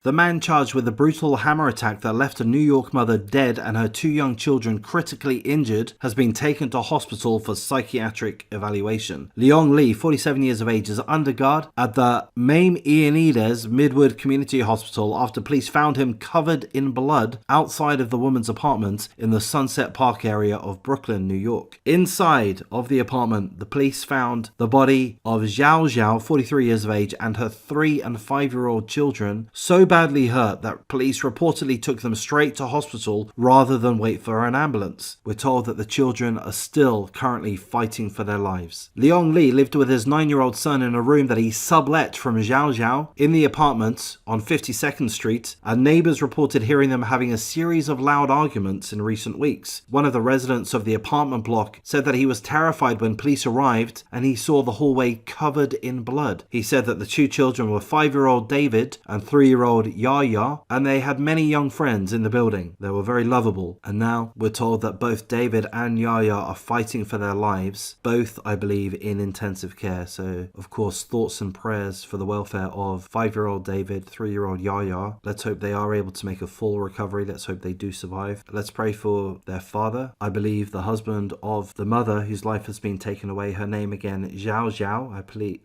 The man charged with the brutal hammer attack that left a New York mother dead and her 2 young children critically injured has been taken to hospital for psychiatric evaluation. Leong Lee, 47 years of age, is under guard at the Mame Ianides Midwood Community Hospital after police found him covered in blood outside of the woman's apartment in the Sunset Park area of Brooklyn, New York. Inside of the apartment, the police found the body of Zhao Zhao, 43 years of age, and her 3 and 5-year-old children so badly hurt that police reportedly took them straight to hospital rather than wait for an ambulance. We're told that the children are still currently fighting for their lives. Leong Lee lived with his 9-year-old son in a room that he sublet from Zhao Zhao in the apartment on 52nd Street, and neighbors reported hearing them having a series of loud arguments in recent weeks. One of the residents of the apartment block said that he was terrified when police arrived and he saw the hallway covered in blood. He said that the 2 children were 5-year-old David and 3-year-old Yaya, and they had many young friends in the building. They were very lovable, and now we're told that both David and Yaya are fighting for their lives, both, I believe, in intensive care. So, of course, thoughts and prayers for the welfare of 5-year-old David, 3-year-old Yaya. Let's hope they are able to make a full recovery. Let's hope they do survive. Let's pray for their father. I believe the husband of the mother whose life has been taken away, her name again, Zhao Zhao,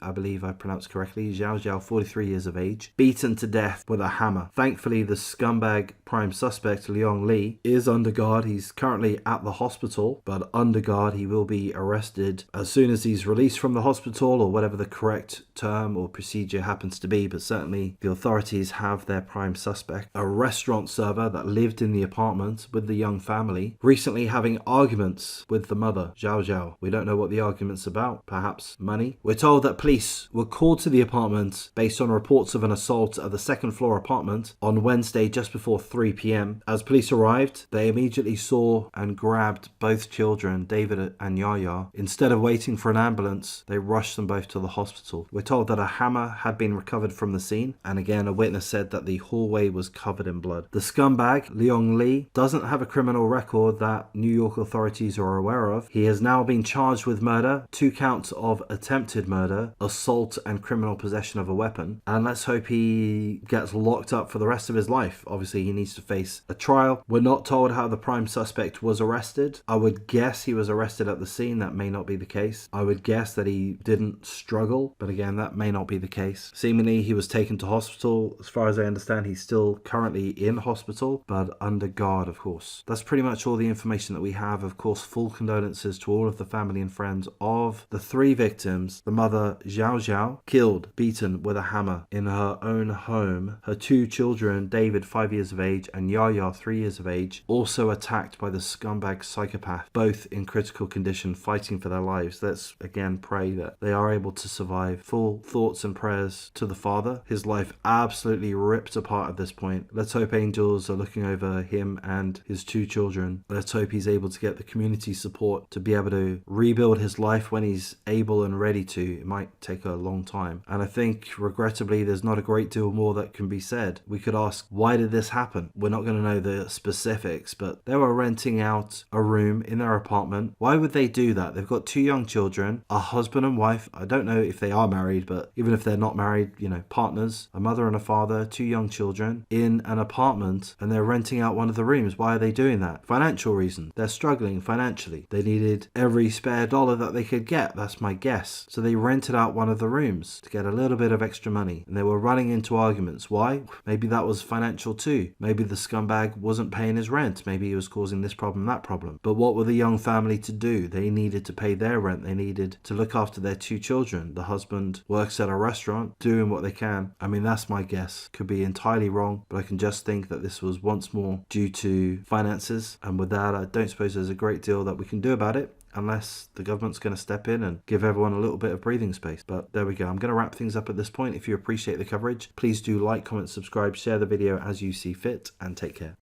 I believe I pronounced correctly, Zhao Zhao, 43 years of age, beaten to death with a hammer. Thankfully, the scumbag prime suspect, Leong Lee, is under guard. He's currently at the hospital, but under guard. He will be arrested as soon as he's released from the hospital, or whatever the correct term or procedure happens to be. But certainly the authorities have their prime suspect, a restaurant server that lived in the apartment with the young family, recently having arguments with the mother, Zhao Zhao. We don't know what the argument's about, perhaps money. We're told that police were called to the apartment based on reports of an assault at the second floor apartment on Wednesday just before 3 p.m. As police arrived, they immediately saw and grabbed both children, David and Yaya. Instead of waiting for an ambulance, they rushed them both to the hospital. We're told that a hammer had been recovered from the scene, and again a witness said that the hallway was covered in blood. The scumbag, Leong Lee, doesn't have a criminal record that New York authorities are aware of. He has now been charged with murder, 2 counts of attempted murder, assault and criminal possession of a weapon, and let's hope he gets locked up for the rest of his life. Obviously he needs to face a trial. We're not told how the prime suspect was arrested. I would guess he was arrested at the scene. That may not be the case. I would guess that he didn't struggle, but again, that may not be the case. Seemingly he was taken to hospital. As far as I understand, he's still currently in hospital, but under guard, of course. That's pretty much all the information that we have. Of course, full condolences to all of the family and friends of the 3 victims. The mother, Zhao Zhao, killed, beaten with a hammer in her own home. Her 2 children, David, 5 years of age, and Yaya, 3 years of age, also attacked by the scumbag psychopath, both in critical condition, fighting for their lives. Let's again pray that they are able to survive. Full thoughts and prayers to the father. His life absolutely ripped apart at this point. Let's hope angels are looking over him and his 2 children. Let's hope he's able to get the community support to be able to rebuild his life when he's able and ready to. It might take a long time, and I think regrettably there's not a great deal more that can be said. We could ask, why did this happen? We're not going to know the specifics, but they were renting out a room in their apartment. Why would they do that? They've got 2 young children, a husband and wife. I don't know if they are married, but even if they're not married, you know, partners, a mother and a father, 2 young children in an apartment, and they're renting out one of the rooms. Why are they doing that? Financial reasons. They're struggling financially. They needed every spare dollar that they could get. That's my guess. So they rented out one of the rooms to get a little bit of extra money, and they were running into arguments. Why? Maybe that was financial too. Maybe the scumbag wasn't paying his rent. Maybe he was causing this problem, that problem. But what were the young family to do? They needed to pay their rent. They needed to look after their 2 children. The husband works at a restaurant, doing what they can. I mean, that's my guess. Could be entirely wrong, but I can just think that this was once more due to finances. And with that, I don't suppose there's a great deal that we can do about it, unless the government's going to step in and give everyone a little bit of breathing space. But there we go. I'm going to wrap things up at this point. If you appreciate the coverage, please do like, comment, subscribe, share the video as you see fit, and take care.